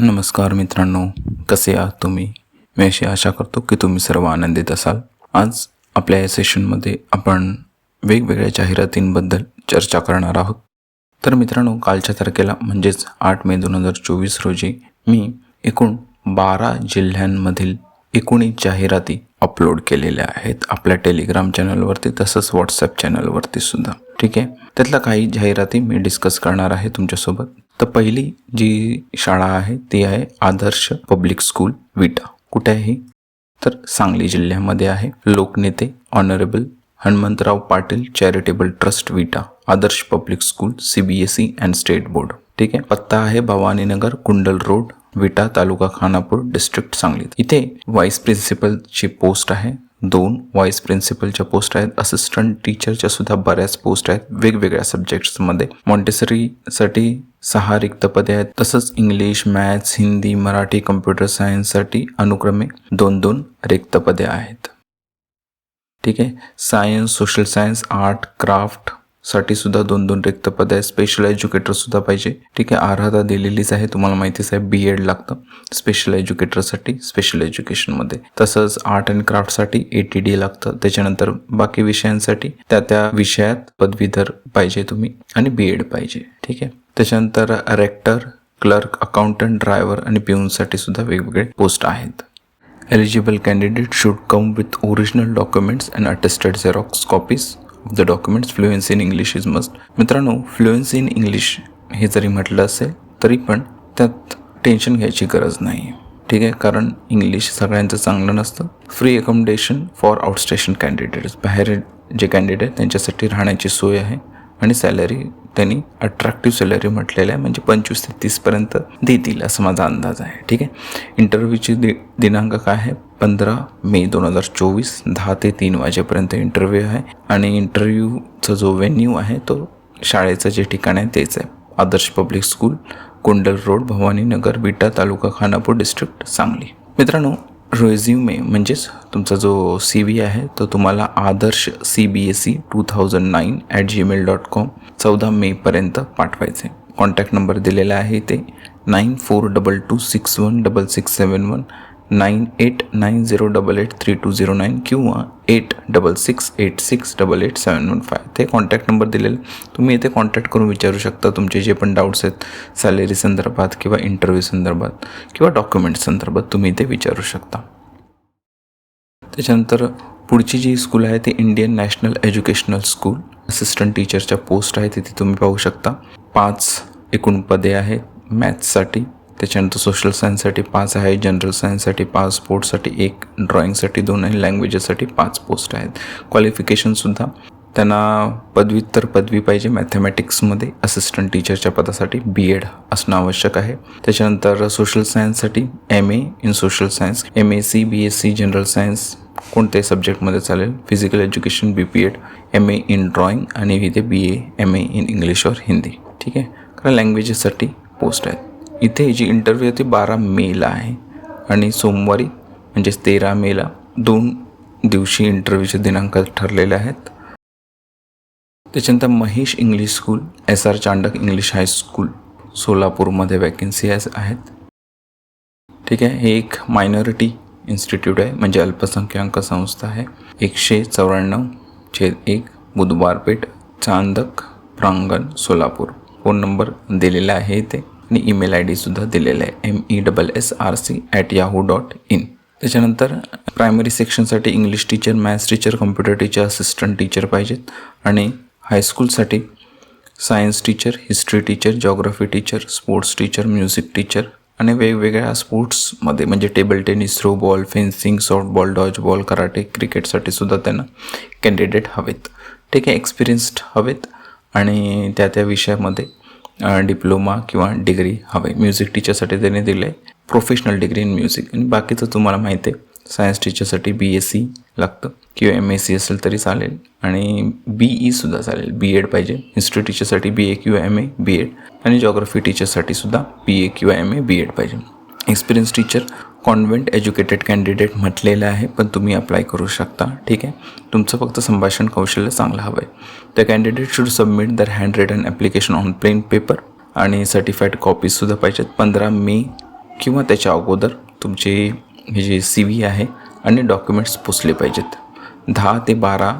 नमस्कार मित्रांनो, कसे आहात तुम्ही? मी अशी आशा करतो की तुम्ही सर्व आनंदित असाल. आज आपल्या या सेशनमध्ये आपण वेगवेगळ्या जाहिरातींबद्दल चर्चा करणार आहोत. तर मित्रांनो, कालच्या तारखेला म्हणजेच 8 मे 2024 रोजी मी एकूण 12 जिल्ह्यांमधील 19 जाहिराती अपलोड केलेल्या आहेत आपल्या टेलिग्राम चॅनलवरती, तसंच व्हॉट्सॲप चॅनलवरती सुद्धा. ठीक आहे, त्यातल्या काही जाहिराती मी डिस्कस करणार आहे तुमच्यासोबत. तर पहिली जी शाळा आहे ती आहे आदर्श पब्लिक स्कूल विटा. कुठे आहे? तर सांगली जिल्ह्यामध्ये आहे. लोकनेते honourable Hanumantrao Patil charitable trust Vita, Adarsh public school, CBSE and state board. ठीक आहे. पत्ता आहे भवानीनगर, कुंडल रोड, विटा, तालुका खानापूर, डिस्ट्रिक्ट सांगली. इथे व्हाईस प्रिन्सिपलची पोस्ट आहे. 2 व्हाईस प्रिन्सिपलच्या पोस्ट आहेत. असिस्टंट टीचरच्या सुद्धा बऱ्याच पोस्ट आहेत वेगवेगळ्या सब्जेक्ट्समध्ये. मॉन्टेसरीसाठी 6 रिक्त पदे आहेत. तसंच English, maths, Hindi, Marathi, computer सायन्ससाठी अनुक्रमे 2-2 रिक्त पदे आहेत. ठीक आहे. Science, social science, art, craft साठी सुद्धा 2-2 रिक्त पदे आहेत. स्पेशल एज्युकेटर सुद्धा पाहिजे. ठीक आहे. अर्हता दिलेलीच आहे, तुम्हाला माहितीच आहे. BEd लागतं स्पेशल एज्युकेटरसाठी स्पेशल एज्युकेशनमध्ये. तसंच आर्ट अँड क्राफ्टसाठी ATD लागतं. त्याच्यानंतर बाकी विषयांसाठी त्या विषयात पदवीधर पाहिजे तुम्ही आणि BEd पाहिजे. ठीक आहे. त्याच्यानंतर रेक्टर, क्लर्क, अकाउंटंट, ड्रायव्हर आणि पिऊनसाठी सुद्धा वेगवेगळे पोस्ट आहेत. Eligible candidate should come with original documents and attested Xerox copies of the documents. Fluency in English is must. मित्रांनो, फ्लुएन्सी इन इंग्लिश हे जरी म्हटलं असेल तरी पण त्यात टेन्शन घ्यायची गरज नाही. ठीक आहे, कारण इंग्लिश सगळ्यांचं चांगलं नसतं. Free accommodation for outstation candidates, बाहेर जे कॅन्डिडेट त्यांच्यासाठी राहण्याची सोय आहे आणि सॅलरी त्यांनी अट्रॅक्टिव्ह सॅलरी म्हटलेलं आहे, म्हणजे 25 ते 30पर्यंत देतील असं माझा अंदाज आहे. ठीक आहे. इंटरव्ह्यूची दिनांक काय आहे? 15 मे 2024, 10 ते 3 वाजेपर्यंत इंटरव्ह्यू आहे. आणि इंटरव्ह्यूचा जो व्हेन्यू आहे तो शाळेचं जे ठिकाण आहे तेच आहे, आदर्श पब्लिक स्कूल, कुंडल रोड, भवानीनगर, विटा, तालुका खानापूर, डिस्ट्रिक्ट सांगली. मित्रांनो, रेझ्युमे म्हणजेच तुमचा जो CV आहे तो तुम्हाला आदर्श CBSE 2009@gmail.com 14 मेपर्यंत पाठवायचे. कॉन्टॅक्ट नंबर दिलेला आहे ते 9422616671, 9890883209 किंवा 8668688715. ते कॉन्टॅक्ट नंबर दिलेले, तुम्ही इथे कॉन्टॅक्ट करून विचारू शकता तुमचे जे पण डाऊट्स आहेत सॅलरी संदर्भात किंवा इंटरव्ह्यू संदर्भात किंवा डॉक्युमेंट संदर्भात तुम्ही इथे विचारू शकता. त्याच्यानंतर पुढची जी स्कूल आहे ती Indian national educational school, assistant टीचरच्या पोस्ट आहे तिथे तुम्ही पाहू शकता. 5 एकूण पदे आहेत मॅथ्ससाठी. त्याच्यानंतर सोशल सायन्ससाठी 5 आहे, जनरल सायन्ससाठी 5, स्पोर्ट्ससाठी 1, ड्रॉइंगसाठी 2 आणि लँग्वेजेससाठी 5 पोस्ट आहेत. क्वालिफिकेशनसुद्धा त्यांना पदव्युत्तर पदवी पाहिजे मॅथमॅटिक्समध्ये. असिस्टंट टीचरच्या पदासाठी BEd असणं आवश्यक आहे. त्याच्यानंतर सोशल सायन्ससाठी MA in social science, MAC, BSc general science कोणत्याही सब्जेक्टमध्ये चालेल. Physical education BPEd, MA in drawing आणि इथे BA MA इन इंग्लिश और हिंदी. ठीक आहे. कारण लँग्वेजेससाठी पोस्ट आहेत. इथे जी इंटरव्ह्यू ती 12 मेला आहे आणि सोमवारी म्हणजेच 13 मेला 2 दिवशी इंटरव्ह्यूचे दिनांक ठरलेले आहेत. त्याच्यानंतर Mahesh English school, SR Chandak English high school, सोलापूरमध्ये वॅकन्सी आहेत. ठीक आहे. हे एक मायनॉरिटी इन्स्टिट्यूट आहे, म्हणजे अल्पसंख्याक संस्था आहे. 194/1 बुधवारपेठ, चांदक प्रांगण, सोलापूर. फोन नंबर दिलेला आहे इथे आणि ईमेल ID सुद्धा दिलेला आहे MESSRC@yahoo.in. त्याच्यानंतर प्रायमरी सेक्शनसाठी English teacher, maths teacher, computer teacher, assistant teacher पाहिजेत. आणि हायस्कूलसाठी science teacher, history teacher, geography teacher, sports teacher, music teacher आणि वेगवेगळ्या स्पोर्ट्समध्ये म्हणजे table tennis, throw ball, fencing, softball, dodge ball, karate, क्रिकेटसाठी सुद्धा त्यांना कॅन्डिडेट हवेत. ठीक आहे. एक्सपिरियन्स्ड हवेत आणि त्या विषयामध्ये डिप्लोमा किंवा डिग्री हवे. म्युझिक टीचरसाठी त्यांनी दिलं आहे प्रोफेशनल डिग्री इन म्युझिक. आणि बाकीचं तुम्हाला माहिती आहे, सायन्स टीचरसाठी BSc लागतं किंवा MSc असेल तरी चालेल आणि BE सुद्धा चालेल. BEd पाहिजे. हिस्ट्री टीचरसाठी BA किंवा MA BEd आणि जॉग्रफी टीचरसाठी सुद्धा BA किंवा MA BEd पाहिजे. Experience teacher convent educated candidate म्हटलेलं आहे, पण तुम्ही अप्लाय करू शकता. ठीक आहे. तुमचं फक्त संभाषण कौशल्य चांगलं हवं आहे. The candidate should submit their hand written application on plain paper आणि सर्टिफाईड कॉपीजसुद्धा पाहिजेत. 15 मे किंवा त्याच्या अगोदर तुमचे हे जे CV आहे आणि डॉक्युमेंट्स पोचले पाहिजेत 10 ते 12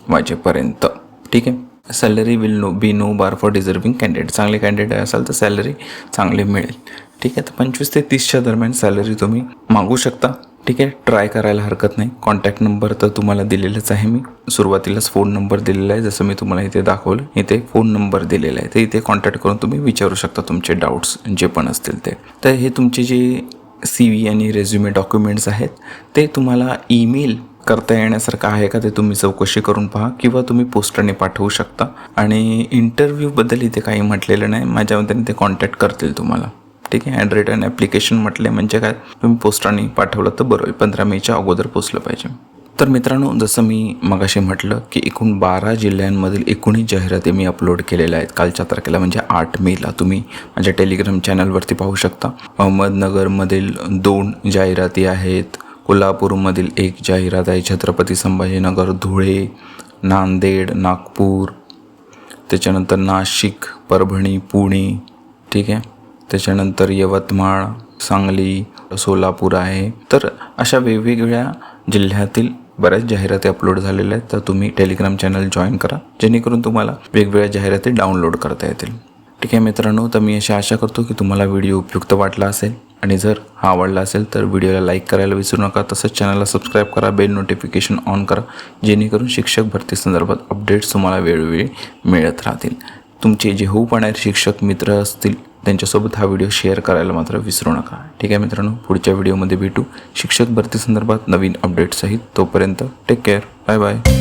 वाजेपर्यंत. ठीक आहे. Salary will be no bar for deserving candidate. चांगले कॅन्डिडेट असाल तर सॅलरी चांगली मिळेल. ठीक आहे. तर 25 ते 30च्या दरम्यान सॅलरी तुम्ही मागू शकता. ठीक आहे. ट्राय करायला हरकत नाही. कॉन्टॅक्ट नंबर तर तुम्हाला दिलेलाच आहे. मी सुरुवातीलाच फोन नंबर दिलेला आहे, जसं मी तुम्हाला इथे दाखवलं. इथे फोन नंबर दिलेला आहे, तर इथे कॉन्टॅक्ट करून तुम्ही विचारू शकता तुमचे डाऊट्स जे पण असतील ते. तर हे तुमचे जे CV आणि रेझ्युमे डॉक्युमेंट्स आहेत ते तुम्हाला ईमेल करता येण्यासारखं आहे का ते तुम्ही चौकशी करून पहा, किंवा तुम्ही पोस्टाने पाठवू शकता. आणि इंटरव्ह्यूबद्दल इथे काही म्हटलेलं नाही. माझ्या मते ते कॉन्टॅक्ट करतील तुम्हाला. ठीक आहे. हँड रिटन ॲप्लिकेशन म्हटले म्हणजे काय, तुम्ही पोस्टाने पाठवलं तर बरं होईल. 15 मेच्या अगोदर पोचलं पाहिजे. तर मित्रांनो, जसं मी मगाशी म्हटलं की एकूण 12 जिल्ह्यांमधील 19 जाहिराती मी अपलोड केलेल्या आहेत कालच्या तारखेला, म्हणजे 8 मेला. तुम्ही माझ्या टेलिग्राम चॅनलवरती पाहू शकता. अहमदनगरमधील 2 जाहिराती आहेत, कोल्हापूरमधील 1 जाहिरात आहे, छत्रपती संभाजीनगर, धुळे, नांदेड, नागपूर, त्याच्यानंतर नाशिक, परभणी, पुणे. ठीक आहे. त्याच्यानंतर यवतमाळ, सांगली, सोलापूर आहे. तर अशा वेगवेगळ्या जिल्ह्यातील बऱ्याच जाहिराती अपलोड झालेल्या आहेत. तर तुम्ही टेलिग्राम चॅनल जॉईन करा, जेणेकरून तुम्हाला वेगवेगळ्या जाहिराती डाउनलोड करता येतील. ठीक आहे मित्रांनो, तर मी अशी आशा करतो की तुम्हाला व्हिडिओ उपयुक्त वाटला असेल, आणि जर हा आवडला असेल तर व्हिडिओला लाईक करायला विसरू नका. तसंच चॅनलला सबस्क्राईब करा, बेल नोटिफिकेशन ऑन करा, जेणेकरून शिक्षक भरती संदर्भात अपडेट्स तुम्हाला वेळोवेळी मिळत राहतील. तुमचे जे होऊ पाहणारे शिक्षक मित्र असतील त्यांच्यासोबत हा व्हिडिओ शेअर करायला मात्र विसरू नका. ठीक आहे मित्रांनो, पुढच्या व्हिडिओमध्ये भेटू शिक्षक भरती संदर्भात नवीन अपडेट्ससहित. तोपर्यंत टेक केअर. Bye bye.